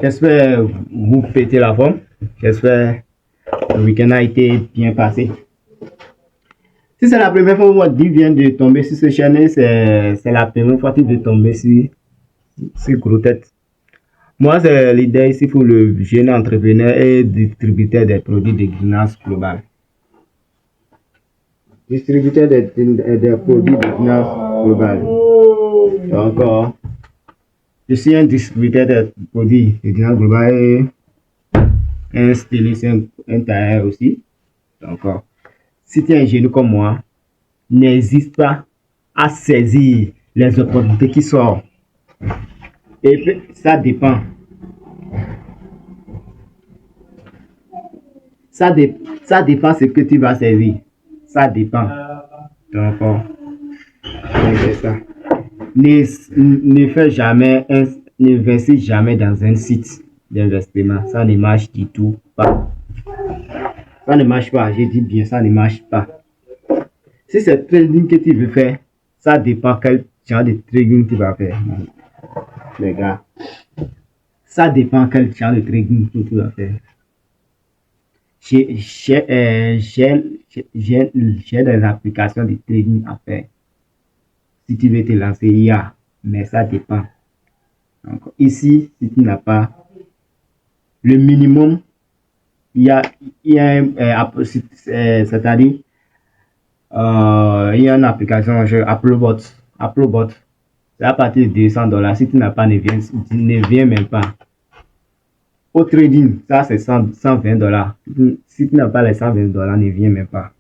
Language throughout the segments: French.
J'espère vous pétez la forme. J'espère que le week-end a été bien passé. Si c'est la première fois que tu viens de tomber sur ce chaîne, c'est la première fois que tu viens de tomber sur Gros Tête. Moi, c'est l'idée ici pour le jeune entrepreneur et distributeur des produits de Guinness Global. Distributeur des produits de Guinness Global. Donc, je suis un distributeur de produits de Guinness Global et un styliste, un tailleur aussi. Donc, si tu es un génie comme moi, n'hésite pas à saisir les opportunités qui sortent. Et ça dépend. Ça dépend ce que tu vas saisir. Ça dépend. Donc, c'est ça. Ne fais jamais, n'investis jamais dans un site d'investissement. Ça ne marche du tout pas. Ça ne marche pas. Je dis bien, ça ne marche pas. Si c'est trading que tu veux faire, ça dépend quel genre de trading tu vas faire. Les gars, ça dépend quel genre de trading que tu vas faire. J'ai des applications de trading à faire. Si tu veux te lancer, il y a, mais ça dépend. Donc, ici, si tu n'as pas le minimum, il y a c'est-à-dire, il y a une application, Applebot. Applebot, c'est à partir de $200. Si tu n'as pas, ne viens même pas. Au trading, ça c'est $120. Si tu n'as pas les $120, ne viens même pas.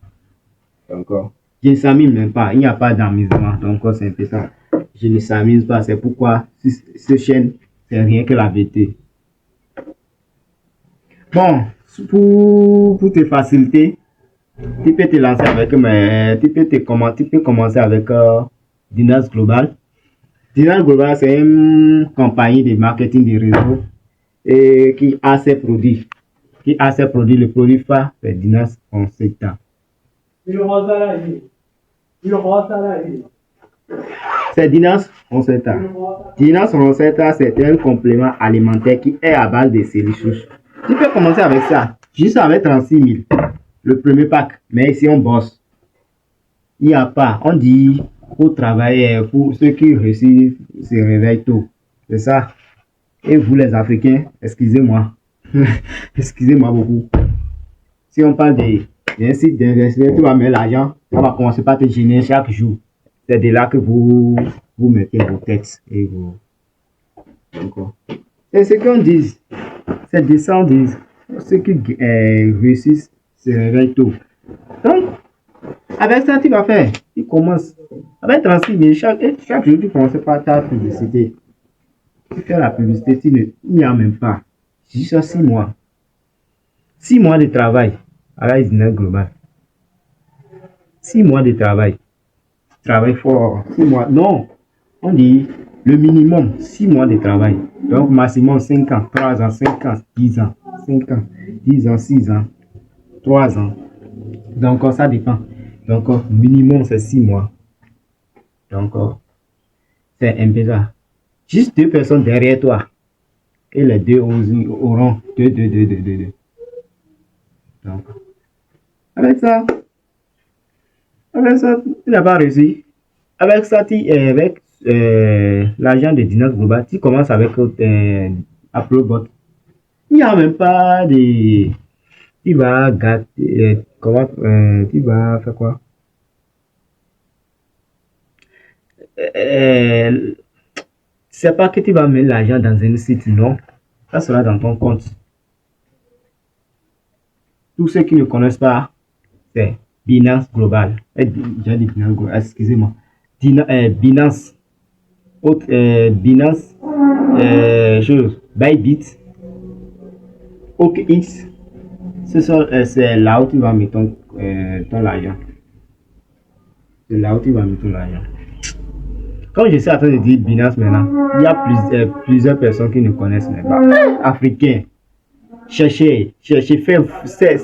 Donc, je ne s'amuse même pas. Il n'y a pas d'amusement. Donc, c'est un peu ça. Je ne s'amuse pas. C'est pourquoi ce chaîne, c'est rien que la vérité. Bon, pour te faciliter, tu peux te lancer avec, tu peux commencer avec Guinness Global. Guinness Global, c'est une compagnie de marketing de réseau et qui a ses produits. Le produit phare, c'est Guinness Concepta. C'est Guinness Concepta. Guinness Concepta, c'est un complément alimentaire qui est à base de cellules. Tu peux commencer avec ça, juste avec 36 000. Le premier pack, mais ici on bosse. Il n'y a pas, on dit pour travailler, pour ceux qui réussissent, se réveillent tôt. C'est ça. Et vous les Africains, excusez-moi. Excusez-moi beaucoup. Si on parle d'un site d'investissement, tu vas mettre l'argent, ça va commencer par te gêner chaque jour. C'est de là que vous mettez vos têtes et vos. C'est ce qu'on dit. C'est de ça on dit. Ceux qui réussissent se réveillent tôt. Donc, avec ça, tu vas faire. Tu commences. Avec 36 000, chaque jour, tu commences par ta publicité. Tu fais la publicité, il n'y a même pas. Juste 6 mois. 6 mois de travail à la Guinness Global. 6 mois de travail. Travail fort. 6 mois. Non. On dit le minimum 6 mois de travail. Donc, maximum 5 ans, 3 ans, 5 ans, 10 ans, 5 ans, 10 ans, 6 ans, 3 ans. Donc, ça dépend. Donc, minimum, c'est 6 mois. Donc, c'est un peu ça. Juste 2 personnes derrière toi. Et les 2 auront 2. Donc, avec ça, tu n'as pas réussi. Avec ça, avec l'argent de Guinness Global, tu commences avec Applebot. Il n'y a même pas de. Tu vas gâter. Tu vas faire quoi? C'est pas que tu vas mettre l'argent dans un site, non. Ça sera dans ton compte. Tous ceux qui ne connaissent pas, c'est Binance Global. J'ai dit Binance Global, excusez-moi. Binance. Binance. Bybit. OKX. C'est là où tu vas mettre ton argent. C'est là où tu vas mettre ton argent. Comme je suis en train de dire Binance maintenant, il y a plusieurs personnes qui ne connaissent même pas. Africains. Cherchez, faites,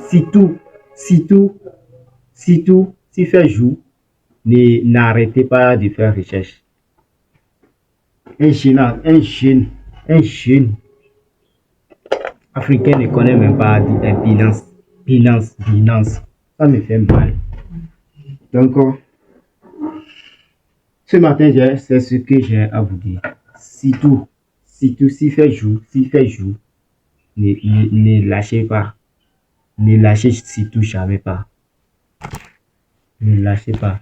si fait jour, n'arrêtez pas de faire recherche. Un jeune Africain ne connaît même pas Binance. Binance. Ça me fait mal. Donc, ce matin, c'est ce que j'ai à vous dire. Surtout, s'il fait jour, ne lâchez pas. Ne lâchez surtout jamais pas. Ne lâchez pas.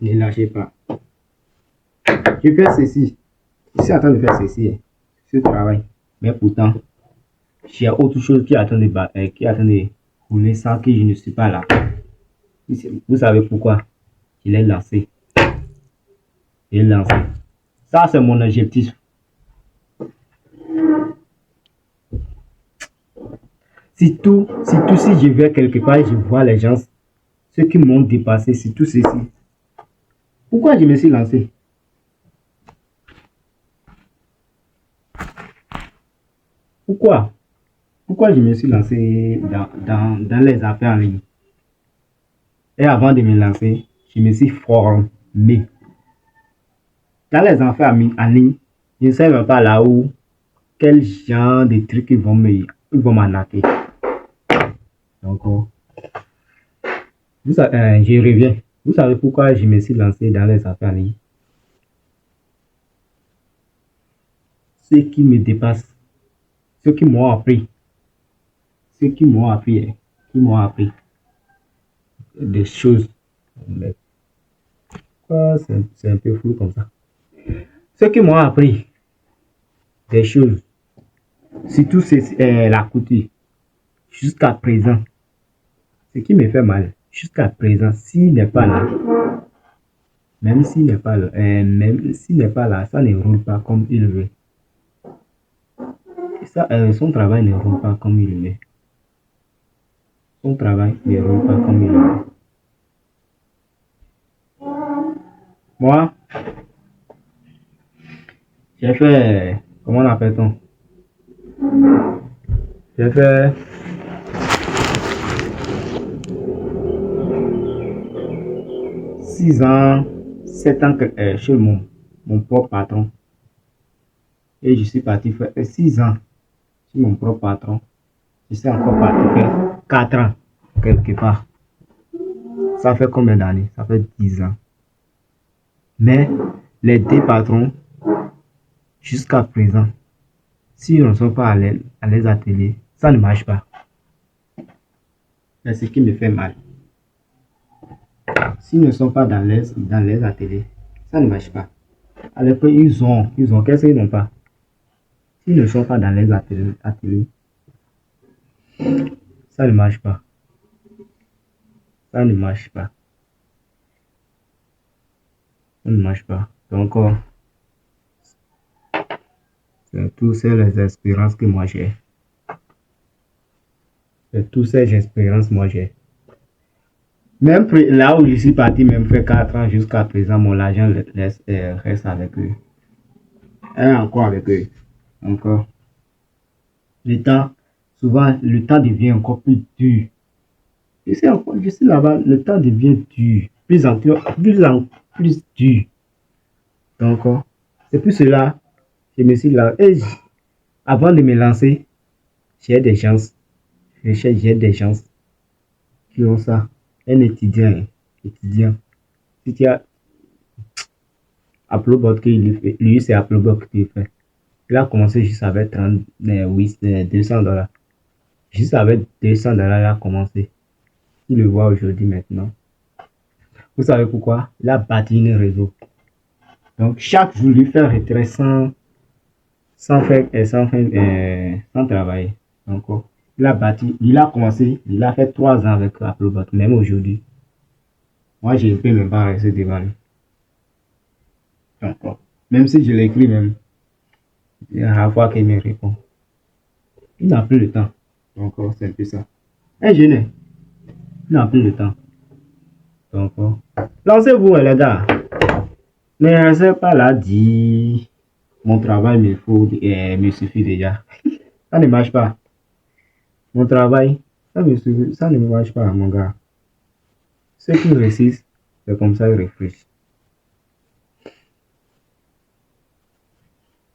Ne lâchez pas. Je fais ceci. Je suis en train de faire ceci. Ce travail. Mais pourtant, j'ai autre chose qui attend de rouler sans que je ne suis pas là. Vous savez pourquoi? Je l'ai lancé. Je l'ai lancé. Ça, c'est mon objectif. Surtout si je vais quelque part et je vois les gens, ceux qui m'ont dépassé, c'est tout ceci. Pourquoi je me suis lancé? Pourquoi? Pourquoi je me suis lancé dans les affaires en ligne? Et avant de me lancer, je me suis formé. Dans les affaires en ligne, je ne sais même pas là où, quel genre de trucs ils vont m'arnaquer. Donc, je reviens. Vous savez pourquoi je me suis lancé dans les affaires en ligne? Ceux qui me dépassent, ceux qui m'ont appris, qui m'ont appris des choses. Mais, c'est un peu flou comme ça. Ceux qui m'ont appris des choses, surtout c'est la couture, jusqu'à présent, ce qui me fait mal, jusqu'à présent, s'il n'est pas là, même s'il n'est pas là, ça ne roule pas comme il veut. Ça, son travail ne roule pas comme il veut. Son travail ne roule pas comme il veut. Moi, j'ai fait, comment on appelle-t-on? J'ai fait 6 ans, 7 ans chez mon propre patron. Et je suis parti faire 6 ans chez mon propre patron. Je suis encore parti faire 4 ans quelque part. Ça fait combien d'années? Ça fait 10 ans. Mais les deux patrons, jusqu'à présent, s'ils ne sont pas à les ateliers, ça ne marche pas. C'est ce qui me fait mal. S'ils ne sont pas dans les ateliers, ça ne marche pas. Alors qu'ils ont, qu'est-ce qu'ils n'ont pas? S'ils ne sont pas dans les ateliers, ça ne marche pas. Ça ne marche pas. Ça ne marche pas. Donc, c'est toutes ces expériences que moi j'ai. C'est toutes ces expériences que moi j'ai. Même là où je suis parti, même fait 4 ans jusqu'à présent, mon argent reste avec eux. Et encore avec eux. Encore. Le temps, souvent, le temps devient encore plus dur. Je suis là-bas, le temps devient dur. Plus en plus dur. Donc, c'est pour cela que je me suis là. Et avant de me lancer, j'ai des gens, j'ai des gens qui ont ça. Un étudiant. Si tu as Uploadbot qu'il fait, lui c'est Uploadbot qu'il fait. Il a commencé juste avec 200 $. Juste avec 200 $, il a commencé. Il le voit aujourd'hui maintenant. Vous savez pourquoi? Il a bâti un réseau. Donc chaque jour, il fait retrait sans travailler. Donc il a bâti, il a commencé, il a fait 3 ans avec Uploadbot, même aujourd'hui. Moi, je ne peux même pas rester devant lui. Donc, même si je l'écris même, il y a la fois qu'il me répond. Il n'a plus le temps. Donc, c'est un peu ça. Un jeune, il n'a plus le temps. Donc, lancez-vous, les gars. Ne restez pas là, dit mon travail me suffit déjà. Ça ne marche pas. Mon travail, ça ne marche pas, mon gars. Ceux qui réussissent, c'est comme ça ils réfléchissent.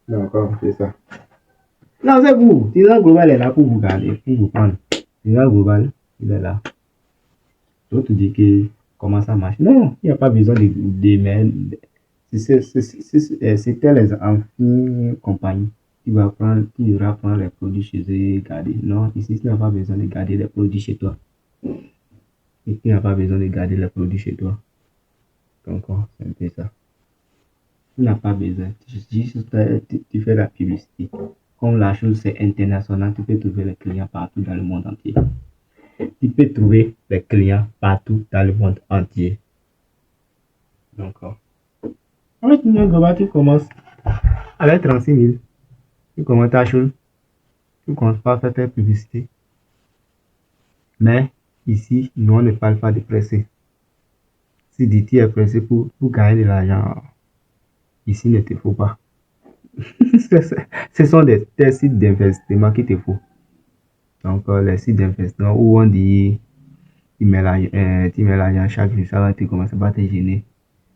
D'accord, c'est ça. Non, c'est vous. Teaser Global est là pour vous garder, pour vous prendre. Teaser Global, il est là. L'autre dit que comment ça marche. Non, il n'y a pas besoin de mails. C'était les anciennes compagnies qui ira prendre les produits chez eux et garder. Non, ici, tu n'as pas besoin de garder les produits chez toi. Et tu n'as pas besoin de garder les produits chez toi. Donc, c'est un peu ça. Tu n'as pas besoin. Tu fais la publicité. Comme la chose c'est international, tu peux trouver les clients partout dans le monde entier. Tu peux trouver les clients partout dans le monde entier. Donc, avec une globale, tu commences avec 36 000. Tu commences ta chose. Tu commences pas à faire ta publicité. Mais ici, nous, on ne parle pas de presser. Si tu es pressé pour gagner de l'argent, ici, ne te faut pas. Ce sont des sites d'investissement qui te faut. Donc, les sites d'investissement où on dit tu mets l'argent chaque jour, ça va te commencer par te gêner.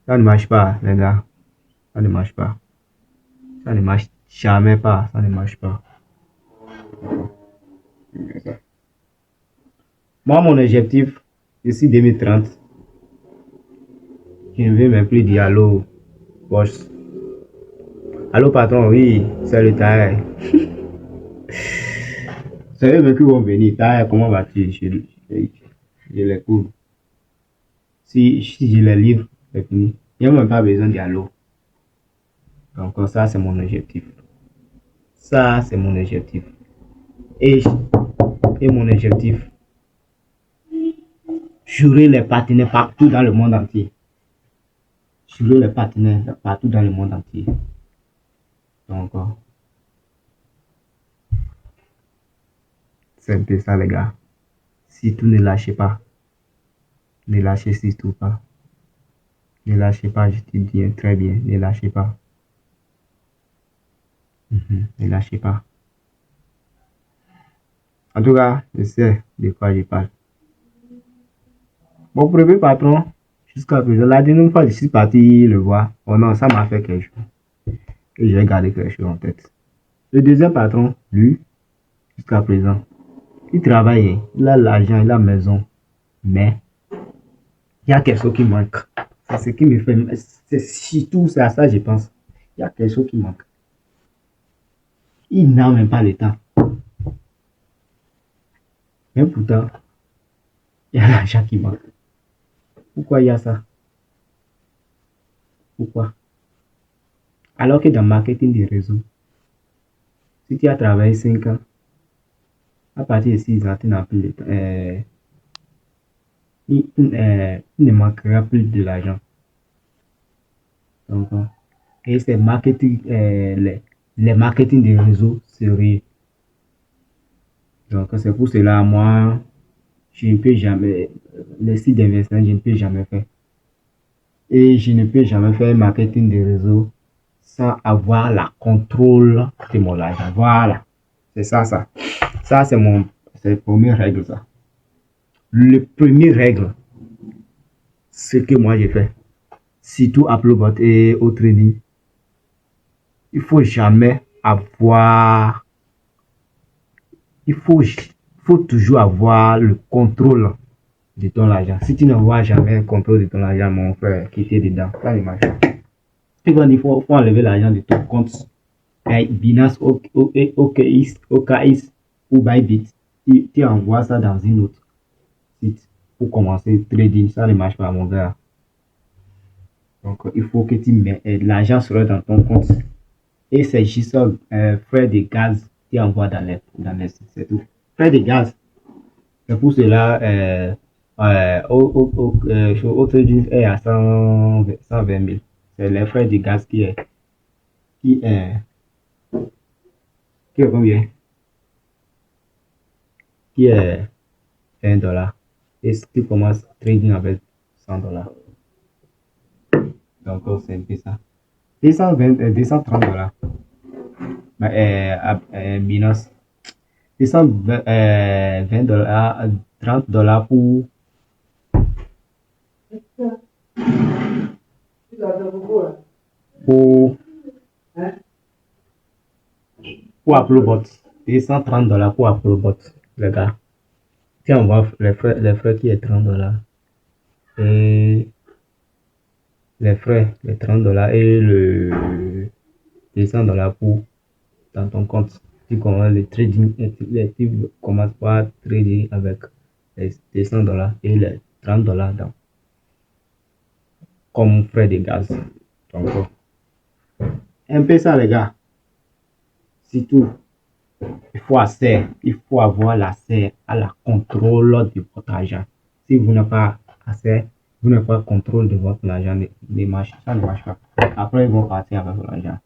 Ça ne marche pas, les gars. Ça ne marche pas. Ça ne marche jamais pas. Ça ne marche pas. Moi, mon objectif, d'ici 2030, je ne vais même plus dire allô, boss. Allô, patron, oui, c'est le taille. C'est eux qui vont venir. Taille, comment vas-tu? Je les couvre. Si je les livre, c'est fini. Il n'y a même pas besoin d'allô. Donc, ça, c'est mon objectif. Ça, c'est mon objectif. Et, et mon objectif, j'aurai les partenaires partout dans le monde entier. J'aurai les partenaires partout dans le monde entier. Donc, c'est un peu ça, les gars. Surtout, ne lâchez pas. Ne lâchez surtout pas. Ne lâchez pas, je te dis très bien. Ne lâchez pas. Ne lâchez pas. En tout cas, je sais de quoi je parle. Mon premier patron, jusqu'à présent, la dernière fois, je suis parti le voir. Oh non, ça m'a fait quelque chose. Et j'ai gardé quelque chose en tête. Le deuxième patron, lui, jusqu'à présent, il travaille, il a l'argent, il a la maison. Mais il y a quelque chose qui manque. C'est ce qui me fait. C'est surtout à ça que je pense. Il y a quelque chose qui manque. Il n'a même pas le temps. Mais pourtant, il y a l'argent qui manque. Pourquoi il y a ça? Pourquoi? Alors que dans le marketing des réseaux, si tu as travaillé 5 ans, à partir de 6 ans, tu n'as plus le temps. Il ne manquera plus de l'argent. Donc, et c'est marketing, les marketing des réseaux sérieux. Donc, c'est pour cela, moi, je ne peux jamais, les sites d'investissement, je ne peux jamais faire. Et je ne peux jamais faire marketing des réseaux sans avoir la contrôle de mon argent. Voilà. C'est ça, ça. Ça, c'est la première règle, ça. Le premier règle, ce que moi j'ai fait, surtout Applebot et au trading, il faut jamais avoir, il faut toujours avoir le contrôle de ton argent. Si tu n'as jamais le contrôle de ton argent, mon frère, qui était dedans, ça ne marche pas. Il faut enlever l'argent de ton compte Binance, OKX ou Bybit. Tu envoies ça dans une autre site pour commencer trading. Ça ne marche pas, mon gars. Donc, il faut que tu mets l'argent sera dans ton compte. Et c'est juste frais de gaz qui envoie dans les sites. C'est tout. Frais de gaz. C'est pour cela, au trading est à 120 000. C'est les frais de gaz qui est, qui est combien? Qui est $1. Et si tu commences trading avec $100. Donc, c'est un peu ça. 230 $. Binance. 220 $, $30 pour pour Applebot. $130 pour Applebot, les gars. Si on voit les frais qui est $30 et les frais, les $30 et le $200 pour dans ton compte. Tu commences le trading, tu commences par trader avec les $200 et les $30 dans, comme frais de gaz. Donc, un peu ça, les gars. C'est tout. Il faut avoir l'accès à la contrôle de votre argent. Si vous n'avez pas accès, vous n'avez pas contrôle de votre argent, ça ne marche pas. Après, ils vont partir avec votre argent.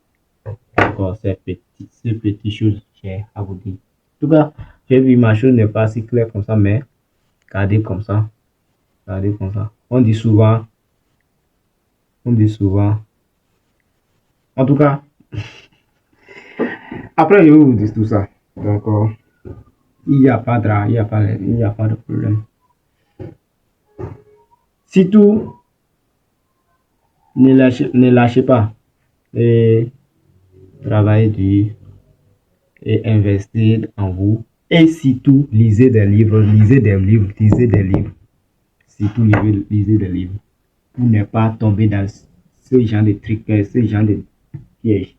Encore ces petites choses, j'ai à vous dire. En tout cas, j'ai vu ma chose n'est pas si claire comme ça, mais gardez comme ça. Gardez comme ça. On dit souvent. En tout cas, après, je vais vous dire tout ça. Donc, il n'y a pas de, il y a pas de problème. Surtout, ne lâchez pas et travaillez dur et investir en vous. Et surtout, lisez des livres. Surtout, lisez des livres pour ne pas tomber dans ce genre de trucs, ce genre de pièges.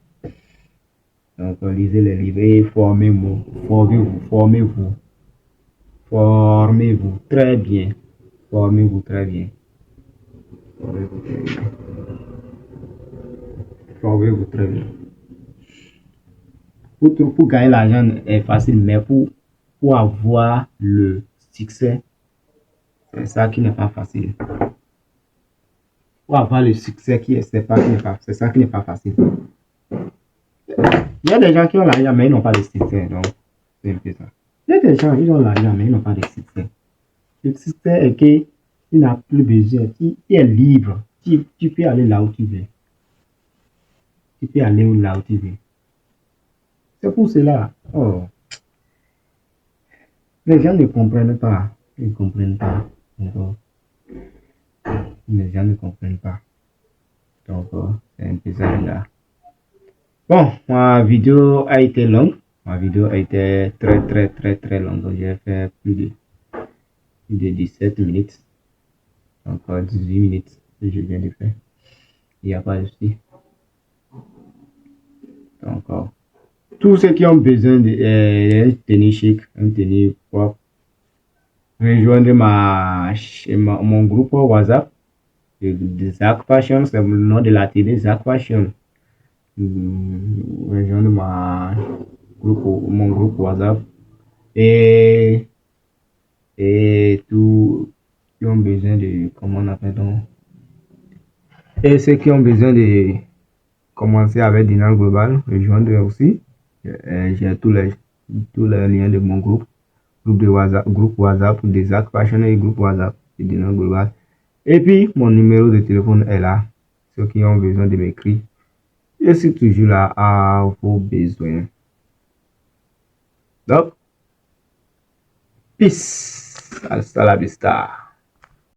Donc, lisez les livres et formez-vous. Formez-vous très bien. Formez-vous très bien. Formez-vous très bien. Pour gagner l'argent est facile, mais pour avoir le succès, c'est ça qui n'est pas facile. Pour avoir le succès c'est ça qui n'est pas facile. Il y a des gens qui ont l'argent, mais ils n'ont pas de succès. Donc, c'est un peu ça. Il y a des gens qui ont l'argent, mais ils n'ont pas de succès. Le succès est que tu n'as plus besoin, tu es libre. Tu peux aller là où tu veux. Tu peux aller là où tu veux. C'est pour cela. Oh. Les gens ne comprennent pas. Ils ne comprennent pas. Les gens ne comprennent pas. Donc, c'est un peu ça là. Bon, ma vidéo a été longue. Ma vidéo a été très longue. J'ai fait plus de 17 minutes. Encore 18 minutes que je viens de faire. Il n'y a pas de souci. Donc, tous ceux qui ont besoin d'un tennis chic, un tennis propre, rejoindre mon groupe WhatsApp de Zach Fashion, c'est le nom de la télé Zach Fashion. Rejoindre mon groupe WhatsApp et tous qui ont besoin de, comment on appelle donc, et ceux qui ont besoin de commencer avec Dinan Global, rejoindre aussi. J'ai tous les liens de mon groupe WhatsApp de Zach Fashion et groupe WhatsApp de Dinan Global. Et puis, mon numéro de téléphone est là. Ceux qui ont besoin de m'écrire, je suis toujours là à vos besoins. Donc, peace. Hasta la vista.